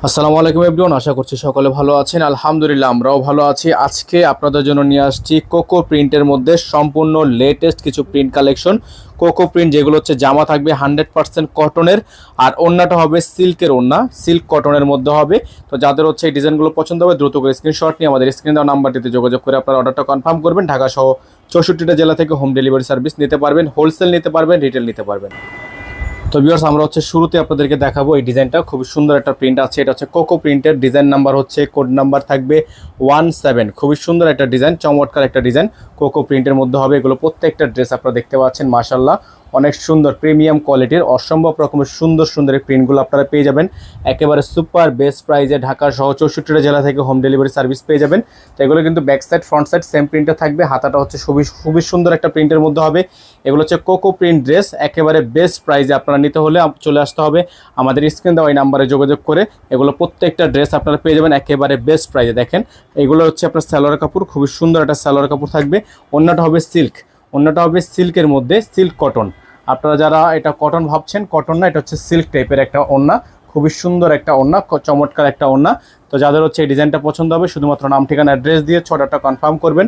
আসসালামু আলাইকুম এভরিওয়ান, আশা করছি সকলে ভালো আছেন। আলহামদুলিল্লাহ আমরাও ভালো আছি। আজকে আপনাদের জন্য নিয়ে আসছি কোকো প্রিন্টের মধ্যে সম্পূর্ণ লেটেস্ট কিছু প্রিন্ট কালেকশন। কোকো প্রিন্ট যেগুলো হচ্ছে জামা থাকবে 100% কটনের, আর ওড়নাটা হবে সিল্কের ওড়না, সিল্ক কটনের মধ্যে হবে। তো যাদের হচ্ছে এই ডিজাইনগুলো পছন্দ হবে দ্রুত করে স্ক্রিনশট নিয়ে আমাদের স্ক্রিন দেওয়া নাম্বারটিতে যোগাযোগ করে আপনার অর্ডারটা কনফার্ম করবেন। ঢাকা সহ 64টা জেলা থেকে হোম ডেলিভারি সার্ভিস নিতে পারবেন, হোলসেল নিতে পারবেন, রিটেল নিতে পারবেন। তো ভিউয়ার্স, আমরা হচ্ছে শুরুতে আপনাদেরকে দেখাবো এই ডিজাইনটা। খুব সুন্দর একটা প্রিন্ট আছে, এটা হচ্ছে কোকো প্রিন্টের। ডিজাইন নাম্বার হচ্ছে, কোড নাম্বার থাকবে 17। খুবই সুন্দর একটা ডিজাইন, চমৎকার একটা ডিজাইন কোকো প্রিন্টের মধ্যে হবে। এগুলো প্রত্যেকটা ড্রেস আপনারা দেখতে পাচ্ছেন, মাশাআল্লাহ অনেক সুন্দর প্রিমিয়াম কোয়ালিটির, অসম্ভব রকমের সুন্দর সুন্দর এই প্রিন্টগুলো আপনারা পেয়ে যাবেন একেবারে সুপার বেস্ট প্রাইজে। ঢাকা সহ 64টা জেলা থেকে হোম ডেলিভারি সার্ভিস পেয়ে যাবেন। তো এগুলো কিন্তু back side front side same প্রিন্টে থাকবে। হাতাটা হচ্ছে খুবই সুন্দর একটা প্রিন্টের মধ্যে হবে। এগুলো হচ্ছে কোকো প্রিন্ট ড্রেস, একেবারে বেস্ট প্রাইজে। আপনারা নিতে হলে চলে আসতে হবে আমাদের স্ক্রিন দেওয়া এই নাম্বারে যোগাযোগ করে। এগুলো প্রত্যেকটা ড্রেস আপনারা পেয়ে যাবেন একেবারে বেস্ট প্রাইজে। দেখেন এগুলো হচ্ছে আপনার সালোয়ার কাপড়, খুবই সুন্দর একটা সালোয়ার কাপড় থাকবে। ওড়নাটা হবে সিল্ক, ওড়নাটা হবে সিল্কের মধ্যে, সিল্ক কটন। আপনারা যারা এটা কটন ভাবছেন, কটন না, এটা হচ্ছে সিল্ক টাইপের একটা ওড়না। খুবই সুন্দর একটা ওড়না, চমৎকার একটা ওড়না। তো যাদের হচ্ছে এই ডিজাইনটা পছন্দ হবে শুধুমাত্র নাম ঠিকানা অ্যাড্রেস দিয়ে অর্ডারটা কনফার্ম করবেন।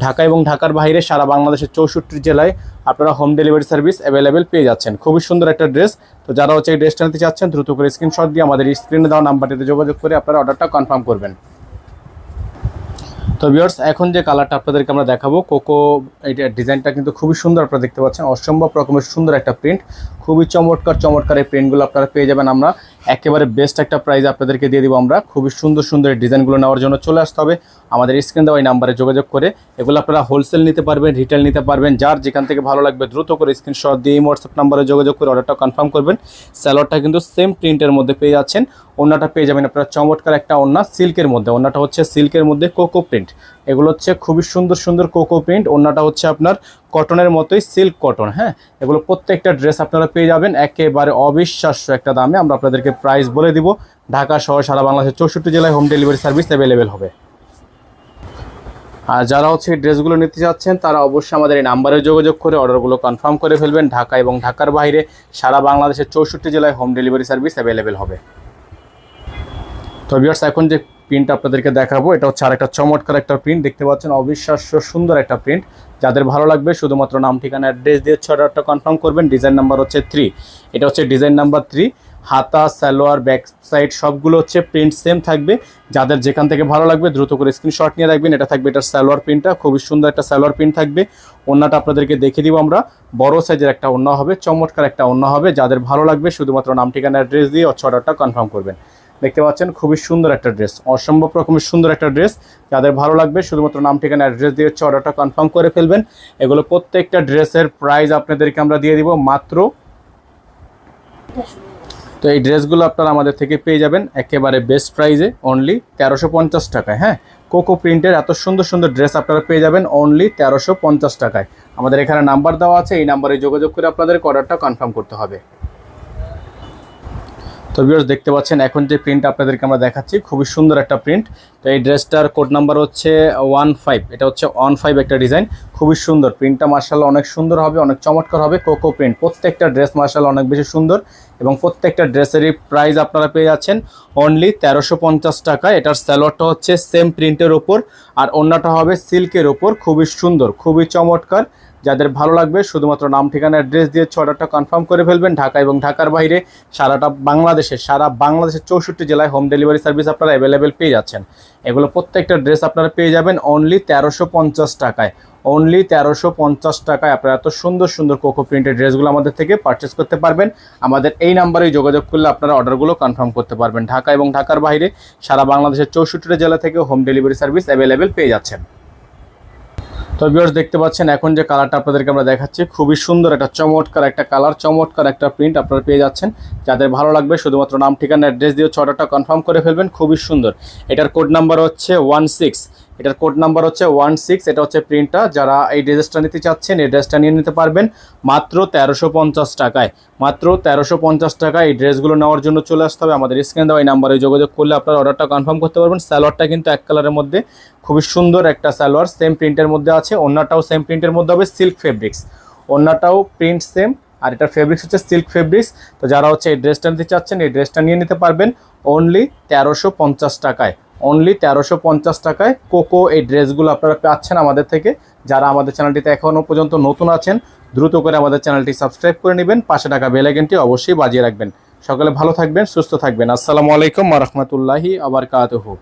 ঢাকা এবং ঢাকার বাইরে সারা বাংলাদেশের 64 জেলায় আপনারা হোম ডেলিভারি সার্ভিস অ্যাভেলেবেল পেয়ে যাচ্ছেন। খুবই সুন্দর একটা ড্রেস। তো যারা হচ্ছে এই ড্রেসটা নিতে চাচ্ছেন দ্রুত করে স্ক্রিনশট দিয়ে আমাদের স্ক্রিনে দেওয়া নাম্বারটিতে যোগাযোগ করে আপনারা অর্ডারটা কনফার্ম করবেন। তো ভিউয়ার্স, এখন যে কালারটা আপনাদেরকে আমরা দেখাবো, কোকো এইটা ডিজাইনটা কিন্তু খুবই সুন্দর, আপনারা দেখতে পাচ্ছেন অসম্ভব রকমের সুন্দর একটা প্রিন্ট। খুবই চমৎকার এই প্রিন্টগুলো আপনারা পেয়ে যাবেন। আমরা একেবারে বেস্ট একটা প্রাইস আপনাদেরকে দিয়ে দিব। আমরা খুবই সুন্দর এই ডিজাইনগুলো নেওয়ার জন্য চলে আসতে হবে আমাদের স্ক্রিন দেওয়া এই নাম্বারে যোগাযোগ করে। এগুলো আপনারা হোলসেল নিতে পারবেন, রিটেল নিতে পারবেন। যার যেখান থেকে ভালো লাগবে দ্রুত করে স্ক্রিনশট দিয়ে হোয়াটসঅ্যাপ নাম্বারে যোগাযোগ করে অর্ডারটা কনফার্ম করবেন। স্যালোয়ারটা কিন্তু সেম প্রিন্টের মধ্যে পেয়ে যাচ্ছেন। ওড়নাটা পেয়ে যাবেন আপনারা চমৎকার একটা ওড়না সিল্কের মধ্যে। ওড়নাটা হচ্ছে সিল্কের মধ্যে কোকো প্রিন্ট। এগুলো হচ্ছে খুবই সুন্দর কোকো প্রিন্ট। ওড়নাটা হচ্ছে আপনার কটনের মতোই সিল্ক কটন। হ্যাঁ, এগুলো প্রত্যেকটা ড্রেস আপনারা পেয়ে যাবেন একেবারে অবিশ্বাস্য একটা দামে। আমরা আপনাদেরকে প্রাইস বলে দিব। ঢাকা সহ সারা বাংলাদেশের 64 জেলায় হোম ডেলিভারি সার্ভিস অ্যাভেলেবেল হবে। আর যারা হচ্ছে এই ড্রেসগুলো নিতে চাচ্ছেন তারা অবশ্যই আমাদের এই নাম্বারে যোগাযোগ করে অর্ডারগুলো কনফার্ম করে ফেলবেন। ঢাকা এবং ঢাকার বাইরে সারা বাংলাদেশের 64 জেলায় হোম ডেলিভারি সার্ভিস অ্যাভেলেবেল হবে। তো ভিউয়ার্স, এখন যে প্রিন্ট আপনাদেরকে দেখাবো এটা হচ্ছে আরেকটা চমৎকার একটা প্রিন্ট, দেখতে পাচ্ছেন অবিশ্বাস্য সুন্দর একটা প্রিন্ট। যাদের ভালো লাগবে শুধুমাত্র নাম ঠিকানা অ্যাড্রেস দিয়ে অর্ডারটা কনফার্ম করবেন। ডিজাইন নাম্বার হচ্ছে 3, এটা হচ্ছে ডিজাইন নাম্বার 3। হাতা, সালোয়ার, ব্যাক সাইড সবগুলো হচ্ছে প্রিন্ট সেম থাকবে। যাদের যেখান থেকে ভালো লাগবে দ্রুত করে স্ক্রিনশট নিয়ে রাখবেন। এটা থাকবে এটার সালোয়ার প্রিন্টটা, খুবই সুন্দর একটা সালোয়ার প্রিন্ট থাকবে। ওড়নাটা আপনাদেরকে দেখে দিব আমরা, বড় সাইজের একটা ওড়না হবে, চমৎকার একটা ওড়না হবে। যাদের ভালো লাগবে শুধুমাত্র নাম ঠিকানা অ্যাড্রেস দিয়ে অর্ডারটা কনফার্ম করবেন। দেখতে পাচ্ছেন খুবই সুন্দর একটা ড্রেস, অসম্ভব রকমের সুন্দর একটা ড্রেস। যাদের ভালো লাগবে শুধুমাত্র নাম ঠিকানা অ্যাড্রেস দিয়ে অর্ডারটা কনফার্ম করে ফেলবেন। এগুলো প্রত্যেকটা ড্রেসের প্রাইস আপনাদেরকে আমরা দিয়ে দিব মাত্র। তো এই ড্রেসগুলো আপনারা আমাদের থেকে পেয়ে যাবেন একেবারে বেস্ট প্রাইজে, অনলি 1350 টাকায়। হ্যাঁ, কোকো প্রিন্টের এত সুন্দর ড্রেস আপনারা পেয়ে যাবেন অনলি 1350 টাকায়। আমাদের এখানে নাম্বার দেওয়া আছে, এই নাম্বারে যোগাযোগ করে আপনাদের অর্ডারটা কনফার্ম করতে হবে। তো ভিউয়ার্স, দেখতে পাচ্ছেন এখন যে প্রিন্ট আপনাদেরকে আমরা দেখাচ্ছি খুবই সুন্দর একটা প্রিন্ট। তো এই ড্রেসটার কোড নাম্বার হচ্ছে 15, এটা হচ্ছে 15 একটা ডিজাইন। খুবই সুন্দর প্রিন্টটা, মার্শাল্লাহ অনেক সুন্দর হবে, অনেক চমৎকার হবে। কোকো প্রিন্ট প্রত্যেকটা ড্রেস মার্শাল্লাহ অনেক বেশি সুন্দর, এবং প্রত্যেকটা ড্রেসেরই প্রাইস আপনারা পেয়ে যাচ্ছেন অনলি 1350 টাকা। এটার স্যালোয়ারটা হচ্ছে সেম প্রিন্টের ওপর, আর ওড়নাটা হবে সিল্কের ওপর। খুবই সুন্দর, খুবই চমৎকার। যাদের ভালো লাগবে শুধুমাত্র নাম ঠিকানা অ্যাড্রেস দিয়ে অর্ডারটা কনফার্ম করে ফেলবেন। ঢাকা এবং ঢাকার বাইরে সারা বাংলাদেশের 64 জেলায় হোম ডেলিভারি সার্ভিস আপনারা অ্যাভেলেবেল পেয়ে যাচ্ছেন। এগুলো প্রত্যেকটা ড্রেস আপনারা পেয়ে যাবেন অনলি 1350 টাকায়। অনলি 1350 টাকায় আপনারা এত সুন্দর কোকো প্রিন্টের ড্রেসগুলো আমাদের থেকে পারচেস করতে পারবেন। আমাদের এই নাম্বারেই যোগাযোগ করলে আপনারা অর্ডারগুলো কনফার্ম করতে পারবেন। ঢাকা এবং ঢাকার বাইরে সারা বাংলাদেশের 64টা জেলা থেকে হোম ডেলিভারি সার্ভিস অ্যাভেলেবেল পেয়ে যাচ্ছেন। তো ভিউয়ার্স, দেখতে পাচ্ছেন এখন যে কালারটা আপনাদেরকে আমরা দেখাচ্ছি খুবই সুন্দর একটা চমৎকার একটা কালার, চমৎকার একটা প্রিন্ট আপনারা পেয়ে যাচ্ছেন। যাদের ভালো লাগবে শুধুমাত্র নাম ঠিকানা অ্যাড্রেস দিয়ে অর্ডারটা কনফার্ম করে ফেলবেন। খুবই সুন্দর। এটার কোড নাম্বার হচ্ছে 16, এটার কোড নাম্বার হচ্ছে 16। এটা হচ্ছে প্রিন্টটা। যারা এই ড্রেসটা নিতে চাচ্ছেন এই ড্রেসটা নিয়ে নিতে পারবেন মাত্র 1350 টাকায়। মাত্র 1350 টাকায় এই ড্রেসগুলো নেওয়ার জন্য চলে আসতে হবে আমাদের স্ক্রিনে দেওয়া এই নাম্বারে যোগাযোগ করলে আপনারা অর্ডারটা কনফার্ম করতে পারবেন। সালোয়ারটা কিন্তু এক কালারের মধ্যে, খুবই সুন্দর একটা সালোয়ার, সেম প্রিন্টের মধ্যে আছে। ওড়নাটাও সেম প্রিন্টের মধ্যে হবে, সিল্ক ফেব্রিক্স। ওড়নাটাও প্রিন্ট সেম, আর এটার ফেব্রিক্স হচ্ছে সিল্ক ফেব্রিক্স। তো যারা হচ্ছে এই ড্রেসটা নিতে চাচ্ছেন এই ড্রেসটা নিয়ে নিতে পারবেন অনলি 1350 টাকায়। অনলি 1350 টাকায় কোকো এই ড্রেসগুলো আপনারা পাচ্ছেন আমাদের থেকে। যারা আমাদের চ্যানেলটিতে এখনও পর্যন্ত নতুন আছেন দ্রুত করে আমাদের চ্যানেলটি সাবস্ক্রাইব করে নেবেন, পাশে টাকা বেল আইকনটি অবশ্যই বাজিয়ে রাখবেন। সকলে ভালো থাকবেন, সুস্থ থাকবেন। আসসালামু আলাইকুম ওয়া রাহমাতুল্লাহি ওয়া বারাকাতুহু।